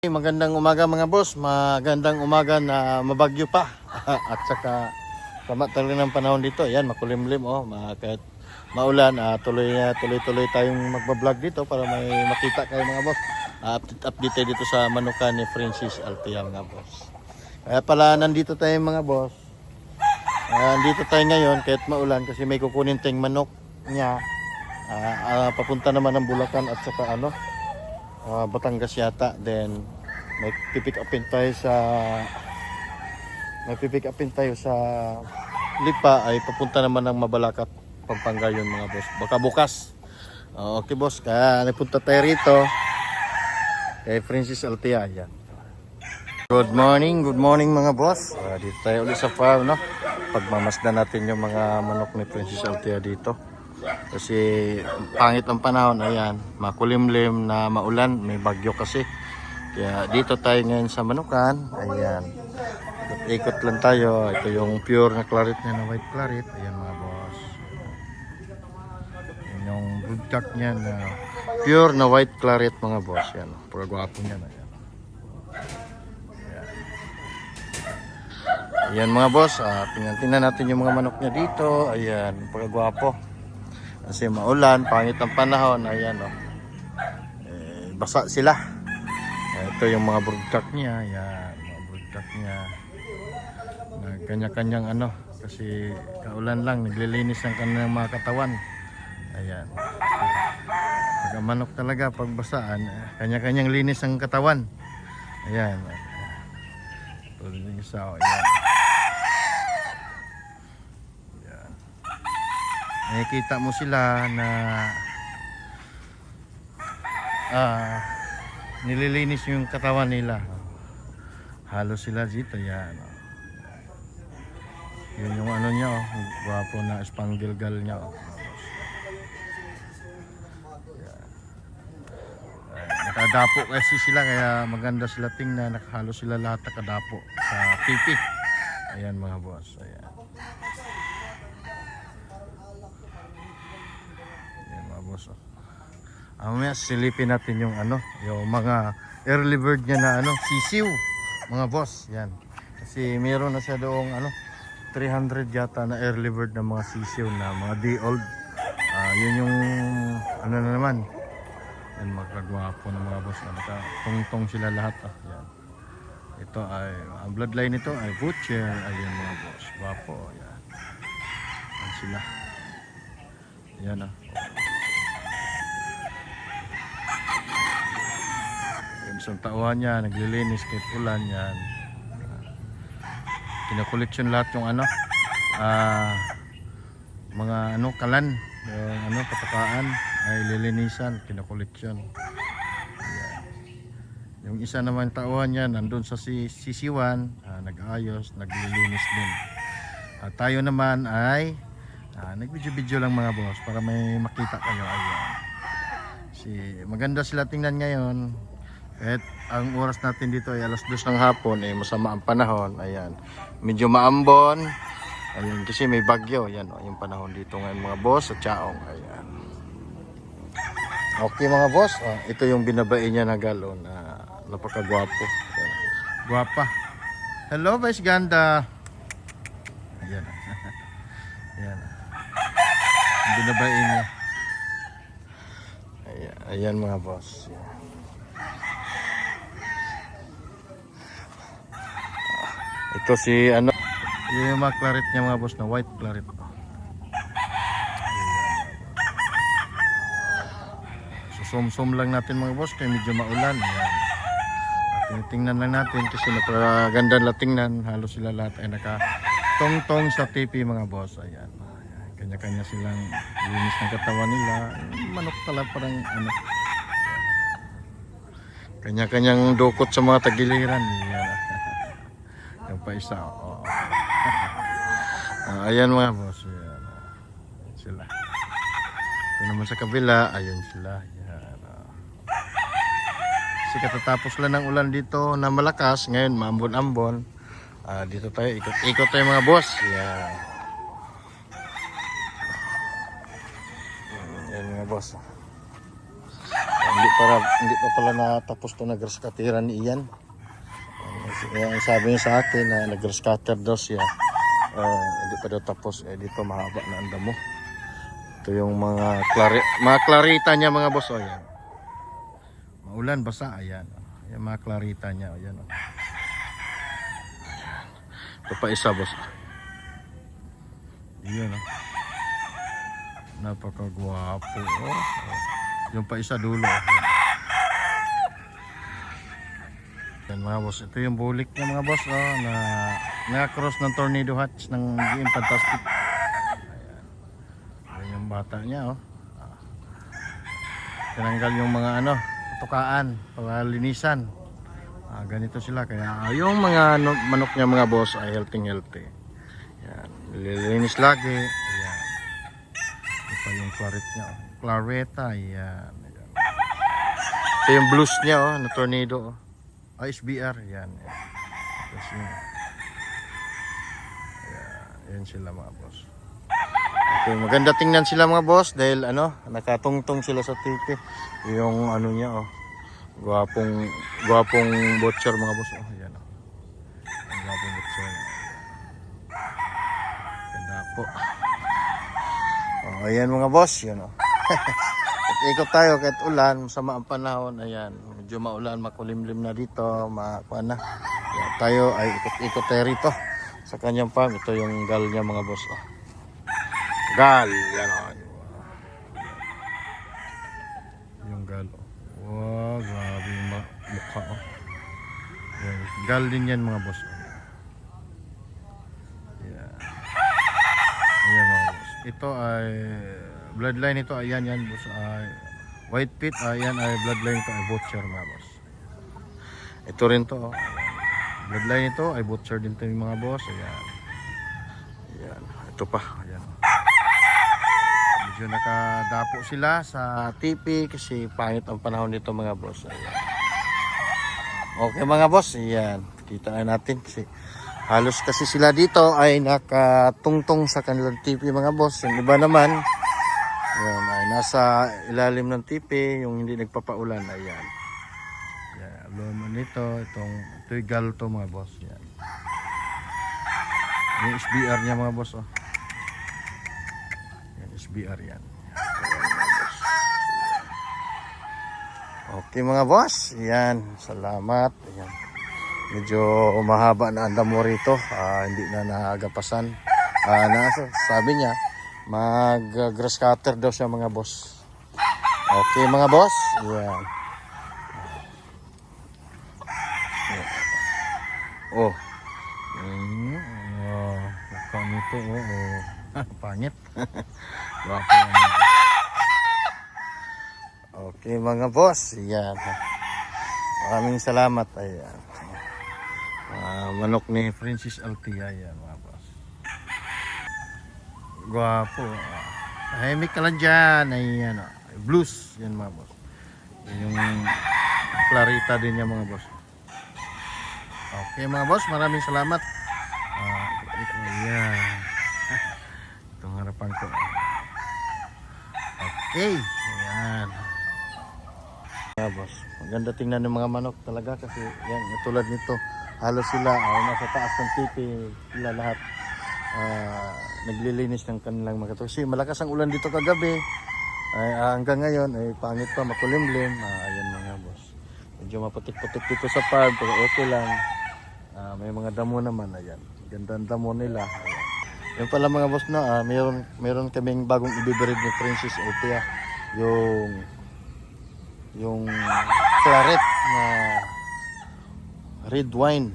Magandang umaga mga boss, magandang umaga na mabagyo pa at saka tama talaga ng panahon dito. Yan, makulimlim kahit maulan, tuloy tayong magba-vlog dito para may makita kayo mga boss. Update tayo dito sa manukan ni Francis Altea mga boss. Kaya pala nandito tayo mga boss. Nandito tayo ngayon kahit maulan kasi may kukunin tayong manok niya. Papunta naman ng Bulacan at saka Batangas yata. Then may pipick upin tayo sa Lipa ay papunta naman ng Mabalacat, Pampanga yun mga boss. Baka bukas. Okay boss, kaya napunta tayo rito kay Francis Altea. Yan. Good morning mga boss. Dito tayo ulit sa farm, no? Pagmamasdan natin yung mga manok ni Francis Altea dito. Kasi pangit ang panahon, ayan, makulimlim na maulan, may bagyo kasi. Kaya dito tayo ngayon sa manukan, ayan. Ikot lang tayo. Ito yung pure na claret niya na white claret, ayan mga boss. Ayan yung broodcock niya na pure na white claret mga boss, yan. Pura gwapo niya na yan. Ayan mga boss, tingnan natin yung mga manok niya dito, ayan, pura gwapo. Kasi maulan, pangit ang panahon, ayan basa sila. Ito yung mga broodcock niya, ayan, mga broodcock niya. Kanya-kanyang kasi kaulan lang, naglilinis ang kanilang mga katawan. Ayan. Pag manok talaga, pag basaan, kanya-kanyang linis ang katawan. Ayan. Ito yung isa, ayan. Nakikita mo sila na nililinis yung katawan nila. Halos sila dito, yan. Yun yung niya, gwapo na spangled girl niya. Nakadapo kasi sila, kaya maganda sila tingnan. Halos sila lahat nakadapo sa pipi. Ayan mga boss, ayan. Mamaya silipin natin yung yung mga early bird niya na sisiw mga boss, yan. Kasi meron na siya doong 300 yata na early bird na mga sisiw na mga day old. Yun yung na naman. Yan, magkagwapo ng mga boss na nakatungtong sila lahat. Yan. Ito ay ang bloodline nito ay butcher. Ayan mga boss, gwapo. Yan. Yan sila. Yan isang tauhan niya, naglilinis kahit ulan yan. Kinakoleksyon lahat yung mga kalan, yung patakaan ay lilinisan, kinakoleksyon. Yung isa naman tauhan niya nandun sa sisiwan, nag-aayos, naglilinis din. Tayo naman ay nag-video lang mga boss para may makita kayo. Ayan. Maganda sila tingnan ngayon. At ang oras natin dito ay alas 2 ng hapon, masama ang panahon. Ayan. Medyo maambon. Ayan, kasi may bagyo. Ayan, yung panahon dito ngayon mga boss sa Chaong. Ayan. Okay mga boss, ito yung binabae niya na galon. Napakagwapo. Ayan. Guwapa. Hello, Vice Ganda. Ayan. Ayan. Binabae niya. Ayan mga boss. Ayan. Ito yung mga claret niya mga boss na white claret. Susum-sum lang natin mga boss kaya medyo maulan. Ayan. Tinitingnan lang natin kasi napaganda na tingnan. Halos sila lahat ay nakatong-tong sa TV mga boss. Ayan. Kanya-kanya silang linis ng katawan nila. Manok talaga parang kanya-kanyang dukot sa mga tagiliran. Ayan. Yung pa isa. Ayan mga boss. Ayan. Sila. Ito naman sa kabila. Ayan sila. Ayan. Kasi katatapos lang ng ulan dito na malakas. Ngayon maambon-ambon. Dito tayo. Ikot tayo mga boss. Ayan. Ayan mga boss. Hindi pa pala natapos to nag-grass cutteran ni Ian. Sabi niya sa akin na nag-grass cutter daw siya. Hindi pa daw tapos. Dito mahaba na ang damo. Ito yung mga clarita niya mga boss. Ayan. Maulan, basa. Ayan. Yung mga clarita niya. Ayan. Ito pa isa boss. Ayan. Napakagwapo. Yung pa isa dulo. Yan mga boss, ito yung bulik niya mga boss na naka-cross ng tornado hatch ng GM Fantastic. Ayan yung bata niya tinanggal yung mga tukaan, palinisan. Ganito sila kaya yung mga manok niya mga boss ay healthy. Yan, nililinis lagi. Ayan. Ito yung claret niya. Clareta, ayan. Ito yung blues niya na tornado. SBR, yan. Yan sila mga boss. Okay, maganda tingnan sila mga boss dahil nakatungtong sila sa TV. Yung niya gwapong butcher mga boss. Yan ang gwapong butcher. Ganda po. Ayan mga boss, yan ikot tayo kahit ulan, masama ang panahon. Ayan, medyo maulan, makulimlim na dito, makuha na. Ayan, tayo ay ikot-ikot tayo rito sa kanyang farm. Ito yung gal niya mga boss. Gal, yan yung gal. Wow, grabe yung mukha Yan, gal din yan mga boss. Ayan. Ayan mga boss. Ito ay bloodline ito, ayan boss, white pit, ayan ay bloodline ito ay butcher mga boss. Ito rin to, bloodline ito ay butcher din to yung mga boss. Ayan, ito pa, ayan. Medyo nakadapo sila sa TP kasi pangit ang panahon nito mga boss. Ayan. Okay mga boss, ayan, kita natin kasi halos kasi sila dito ay nakatungtong sa kanilang TP mga boss. Yung iba naman ayan, ay nasa ilalim ng tipi, yung hindi nagpapaulan. Ayan. Ayan, luma nito, ito yung gal to mga boss. Ayan. Yung SBR niya mga boss. Ayan, SBR yan. Okay mga boss. Ayan, salamat. Ayan. Medyo mahaba na ang damo rito. Hindi na nagapasan. Sabi niya, mag-grass cutter daw siya mga boss. Okay mga boss. Ayan. Mukhang ito. Pangit. Wapo yan. Okay mga boss. Ayan. Maraming salamat. Ayan. Manok ni Princess Althea. Ayan mga boss. Gwapo. Tahimik ka lang dyan. Ayan, blues. Yan mga boss. Yung clarita din yan mga boss. Okay mga boss, maraming salamat. Ayan. Itong harapan ko. Okay. Ayan. Mga boss, maganda tingnan ng mga manok talaga kasi yan, tulad nito. Halos sila nasa taas ng tipi. Sila lahat. Naglilinis ng kanilang mga kasi malakas ang ulan dito kagabi hanggang ngayon ay pangit pa, makulimlim. Ayan mga boss, medyo maputik-putik dito sa farm pero okay lang. May mga damo naman. Ayan, ganda ang damo nila. Ayan. Yan pala mga boss na meron kaming bagong ibibirid ni Princess Althea, yung claret na red wine.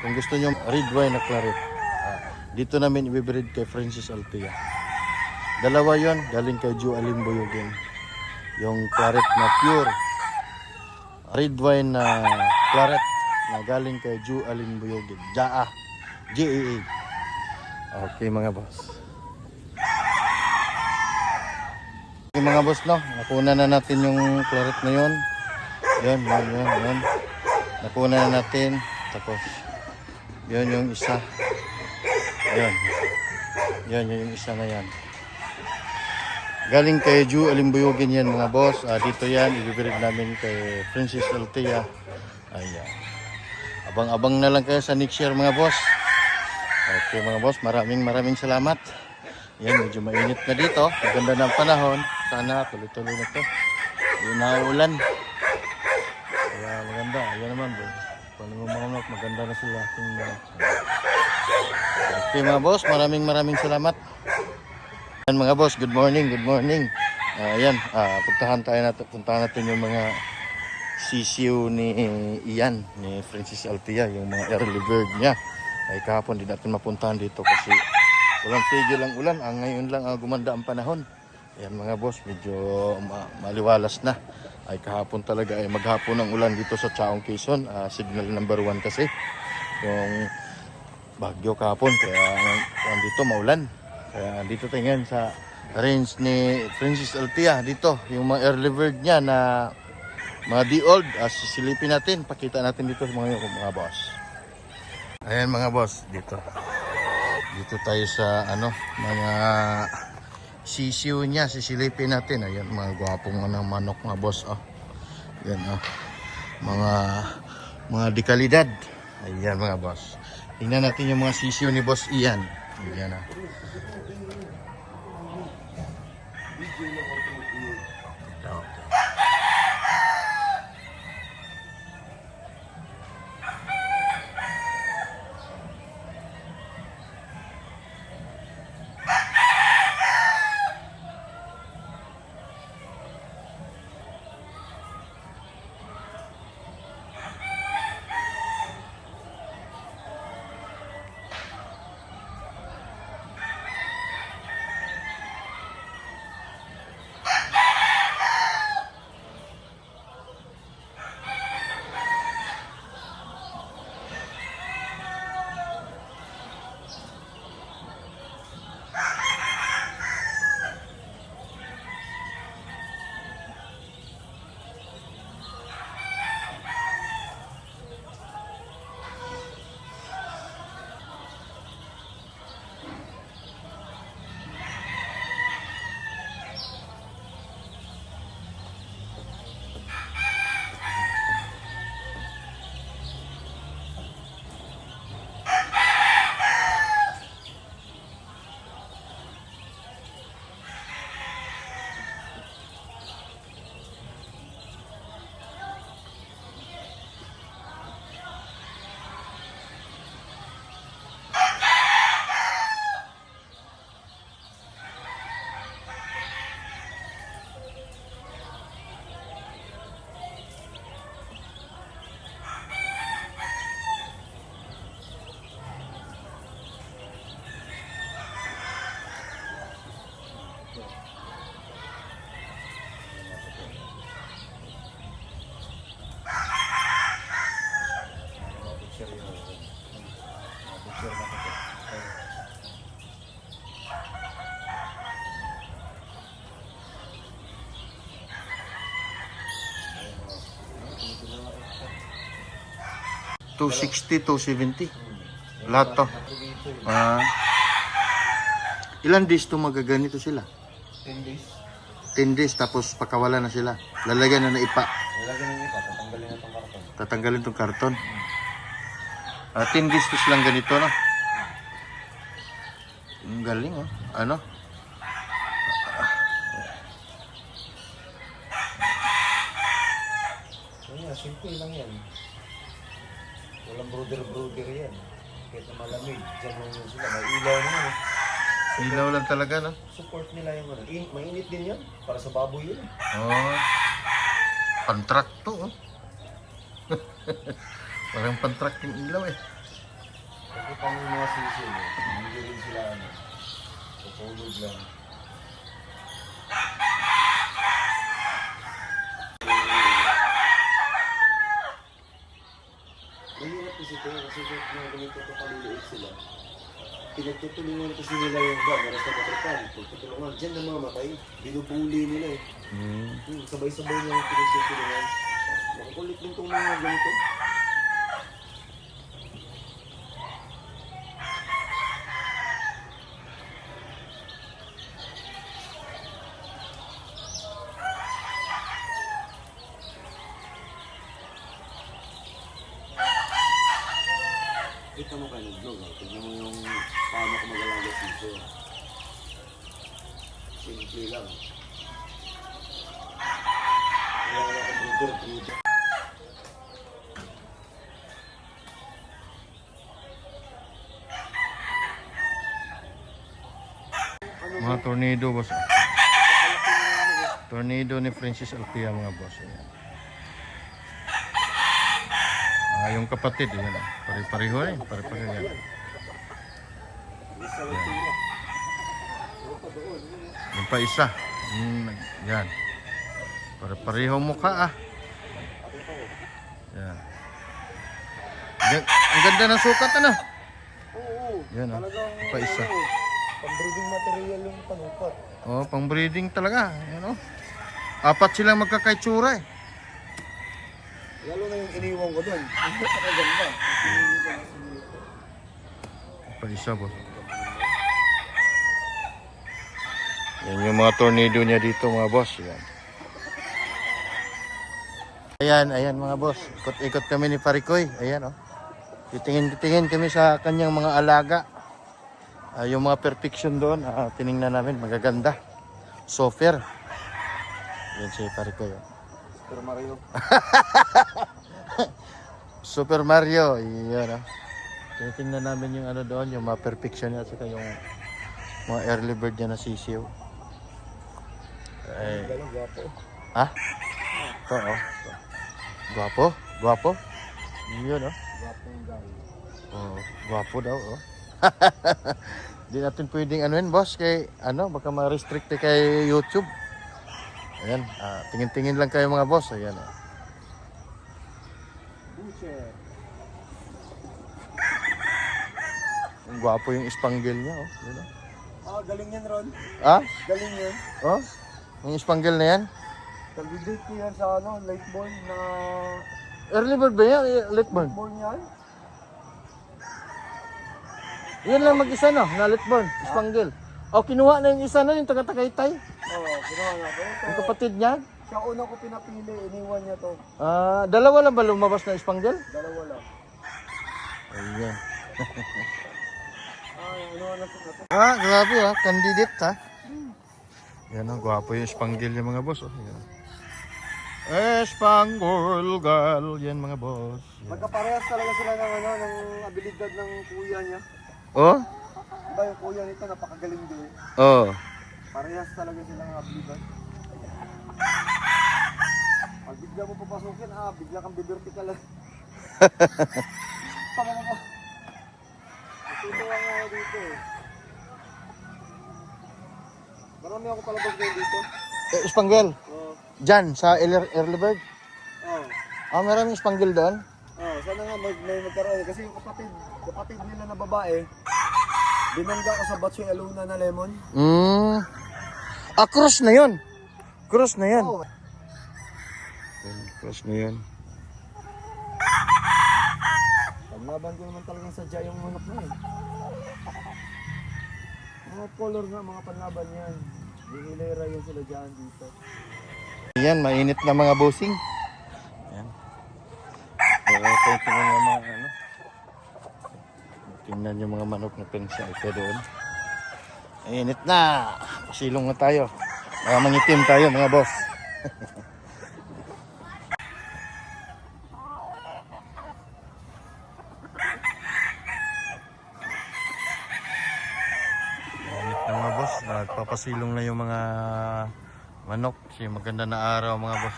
Kung gusto nyo red wine na claret, dito namin ibibreed kay Princess Althea. Dalawa yon, galing kay Joalyn Boyogin. Yung claret na pure red wine na claret na galing kay Joalyn Boyogin. JAA. Okay mga boss. Okay mga boss, nakuna na natin yung claret na yun. Yun. Nakuna na natin. Tapos yun yung isa. Yun yung isa na yan. Galing kay Ju Alimbuyogin yan mga boss. Dito yan, ibibigay namin kay Princess Althea. Ayan. Abang-abang na lang kayo sa next year mga boss. Okay mga boss, maraming salamat. Yan, medyo mainit na dito. Maganda ng panahon. Sana tuloy-tuloy na to. Hindi na ulan. Kaya maganda. Ayan naman bro. Paano mo mga maganda na sila. Okay mga boss, maraming salamat. Yan mga boss, good morning. Ayan, puntahan natin yung mga sisiw ni Ian, ni Princess Althea, yung mga early bird niya. Ay kahapon di natin mapuntahan dito kasi walang tigil ang ulan. Ngayon lang gumanda ang panahon. Ayan mga boss, medyo maliwalas na. Ay kahapon talaga ay maghapon ang ulan dito sa Chaong Quezon. Signal number 1 kasi yung bagyo kahapon. Kaya dito maulan. Kaya dito tayo ngayon sa range ni Princess Althea. Dito, yung mga early bird niya na mga di-old. Sisilipin natin. Pakita natin dito sa mga boss. Ayan mga boss, dito. Dito tayo sa mga sisiw niya. Sisilipin natin. Ayan, mga gwapong manok mga boss. Ayan, mga dekalidad. Ayan mga boss. Tingnan natin yung mga sisiw ni Boss Ian. Ayan $260, $270. Lahat to. Ilan days to magaganito sila? 10 days. 10 days tapos pakawala na sila. Lalagyan na ipa. Lalagyan ng ipa, tatanggalin na itong karton. Tatanggalin tong karton. 10 days to silang ganito, no? Ang galing, oh. Simple lang yan. Walang brother yan. Kahit na malamig, dyan lang yun sila. May ilaw na yun. Ilaw lang talaga, no? Support nila yung mainit din yan. Para sa baboy yun. Pantrak to, oh. Parang pantrak yung ilaw, eh. Kasi pang yung mga sisi, hindi rin sila tutulog lang. Mahirap kasi ito kasi kung ganito ito kaliliit sila. Pinagtutulungan kasi nila yung meron sa katrapan. Pagtutulungan, dyan namamatay. Binubuli nila eh. Sabay-sabay niya yung pinagtutulungan. Makukulit din itong mga ganito. Kita mo kayo ng vlog, tignan mo yung paano ko mag-alaga sito. Simple lang. Wala na akong breeder. Mga tornado boss. Tornado ni Francis Alpia mga boss. Ayan. Yung kapatid, yan. Pare-pareho eh. Pare-pareho yan. Yung pa isa. Yan. Pare-pareho mukha ah. Yan. Ang ganda ng sukat ano. Oo. Yan ah. Talagang Pa isa. pang-breeding material yung panukat. Oh, pang breeding talaga. Yan oh. Apat silang magkakaitsura eh. Lalo na yung iniwan ko doon. Ang ganda. Pa isa boss. Yan yung mga tornado niya dito mga boss. Yan. Ayan mga boss. Ikot-ikot kami ni Parikoy. Ayan oh. Titingin kami sa kanyang mga alaga. Yung mga perfection doon, tiningnan namin, magaganda. Sofer. Yan si Parikoy. Oh. Super Mario. Super Mario. Yan oh. Tinitingnan namin yung ano doon, yung mga perfection niya. Saka yung mga early bird niya na sisiw. Galing gwapo. Ha? Ito oh. Gwapo? Gwapo? Yun oh. Gwapo yung galing. Oh, gwapo daw oh. Di natin pwedeng ano yun boss kay ano baka ma-restrict kay YouTube. Ayan, tingin-tingin lang kayo mga boss. Ayan oh. Butcher. Ang gwapo yung spangle niya oh. Yun, oh. Galing yan, Ron. Ah? Galing yan. Oh? Yung spangle na yan? Nag-date ko yan sa late born na... Early bird ba yan? Late bird? Born yan? Yan lang mag-isa no, na late bird, spangle. O kinuha na yung isa na yung taga-Tagaytay. Oo, ginawa nga ko. Yung kapatid niya. Siya una ko pinapili, iniwan niya to. Dalawa lang ba lumabas na spangle? Dalawa lang. Ayan. Ano na to? Grabe candidate ha. Yan ang gwapo yung spangle yung mga boss. Oh. Yan. Espangle gal, yan mga boss. Yan. Magkaparehas talaga sila ng abilidad ng kuya niya. Oh? Diba yung kuya nito napakagaling din. Oh. Parehas talaga sila ng abilidad. Pag bigla mo papasukin, bigla kang bivertical. Tama mo po. Itutuwa nga ako dito eh. Marami ako palabas ngayon dito. Spangle. Oo. Diyan sa early bird. Oo. Maraming spangle doon. Sana nga may magkaroon. Kasi yung kapatid nila na babae, binangga ko sa Batsoy Aluna na lemon. Cross na yun. Cross na yan. Oo. Cross na yan. Paglaban ko naman talagang sadya yung manok na eh. Mga color nga, mga panlaban yan. Hihilera yun sila dyan dito. Ayan, mainit na mga bossing. Ayan. Tingnan yung mga ano. Tingnan yung mga manok na pensa ito doon. Mainit na. Pasilong na tayo. Mangitim tayo mga boss. Mainit na mga boss. Nagpapasilong na yung mga manok. Kasi maganda na araw mga boss.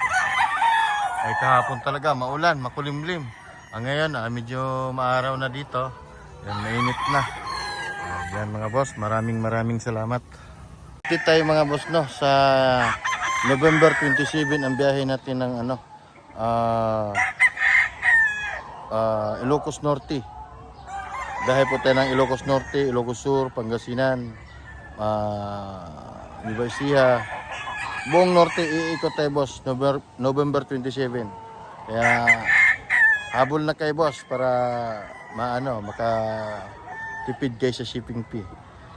Ay kahapon talaga maulan, makulimlim. Ngayon medyo maaraw na dito. Yan, mainit na. Yan mga boss, maraming salamat. Dito tayo mga boss no sa November 27 ang biyahe natin ng ano Ilocos Norte. Dahil po tayo ng Ilocos Norte, Ilocos Sur, Pangasinan, Nueva Ecija, buong Norte iikot tayo boss November 27. Kaya habol na kayo boss para makatipid kayo sa shipping fee.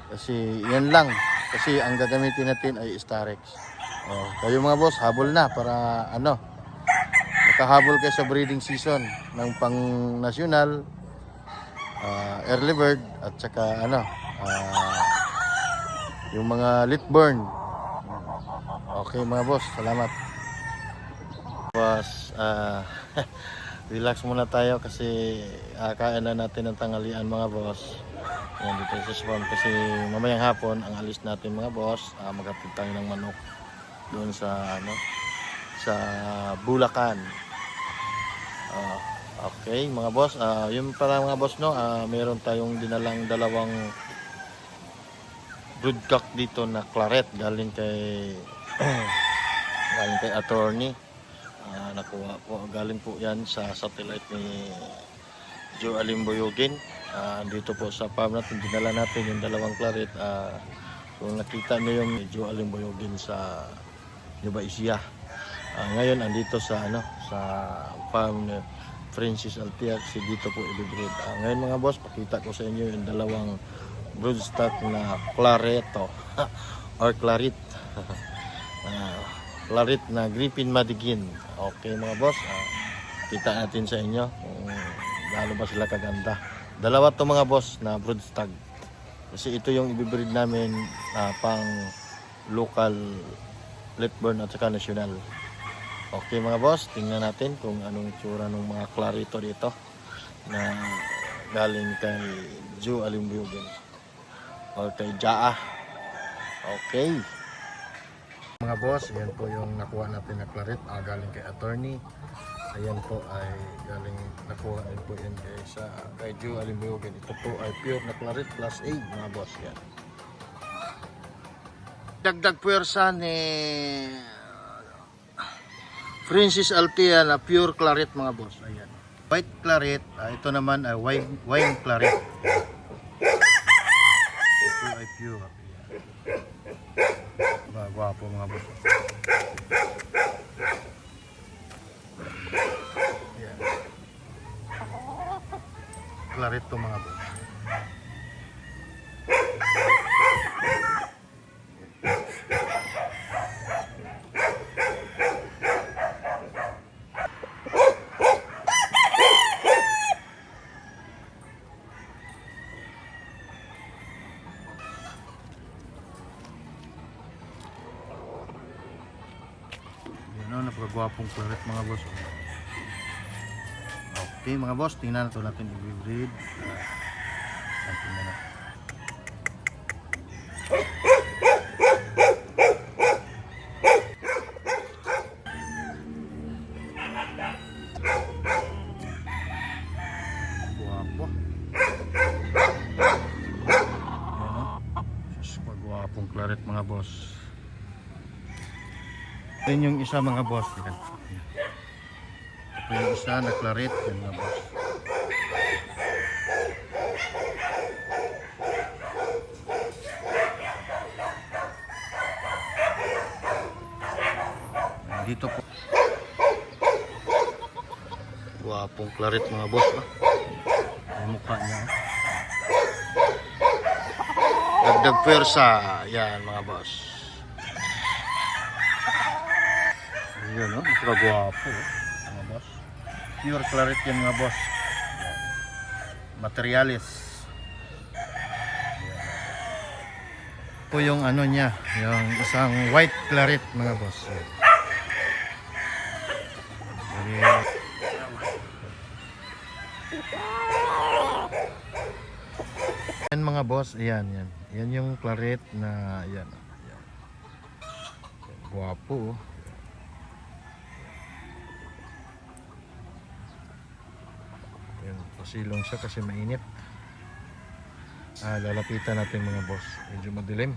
Kasi yan lang. Kasi ang gagamitin natin ay Starex. Kayo mga boss, habol na para makahabol kayo sa breeding season ng pang nasyonal early bird at saka ano, yung mga late burn. Okay mga boss, salamat. Boss, relax muna tayo kasi kain na natin ng tanghalian mga boss. Yan dito sa spawn kasi mamayang hapon ang alis natin mga boss, maghatid tayo ng manok doon sa ano, sa Bulacan. Okay mga boss, yun pala mga boss no, meron tayong dinalang dalawang broodcock dito na claret galing kay galing kay attorney. Nakuha po, galing po yan sa satellite ni Joe Alimboyogin. Dito po sa farm natin, dinala natin yung dalawang claret. Kung nakita nyo yung Joe Alimboyogin sa Nueva Ecija. Ngayon andito sa ano, sa farm ni Francis Altiac, si dito po i-breed. Ngayon mga boss, pakita ko sa inyo yung dalawang broodstock na clareto or claret. Claret na Griffin Madigin. Okay mga boss, kita natin sa inyo kung lalo ba sila kaganda. Dalawa to mga boss na broodstock. Kasi ito yung i-breed namin pang local Letburn at saka national. Okay mga boss, tingnan natin kung anong itsura ng mga clarito dito na galing kay Joe Alimboyogin or kay Jaa. Okay mga boss, yan po yung nakuha natin na claret, galing kay attorney. Ayan po ay galing nakuha din po yan kay Joe Alimboyogin. Ito po ay pure na claret plus A mga boss. Yan dagdag puwersa ni Francis Altia na pure claret mga boss. Ayan. White claret, ito naman ay wine claret. Ito ay pure. Gwapo mga boss. Ayan. Claret to mga boss. Napakagwapong claret mga boss. Okay mga boss, tingnan natin i-breed. Tingnan na. Gwapo. Napakagwapong claret mga boss. Yan yung isa mga boss. Ito yung isa na claret yan mga boss. Dito po. Wapong claret mga boss. Ang mukha niya. Dagdag pwersa. Yan mga boss. Yun, no? Napakagwapo mga boss. Pure claret yan mga boss. Materialis. Ito yung ano niya, yung isang white claret mga boss. Yan mga boss, yan. Yan yung claret na yan. Guwapo. Pasilong siya kasi mainit. Lalapitan natin mga boss. Medyo madilim.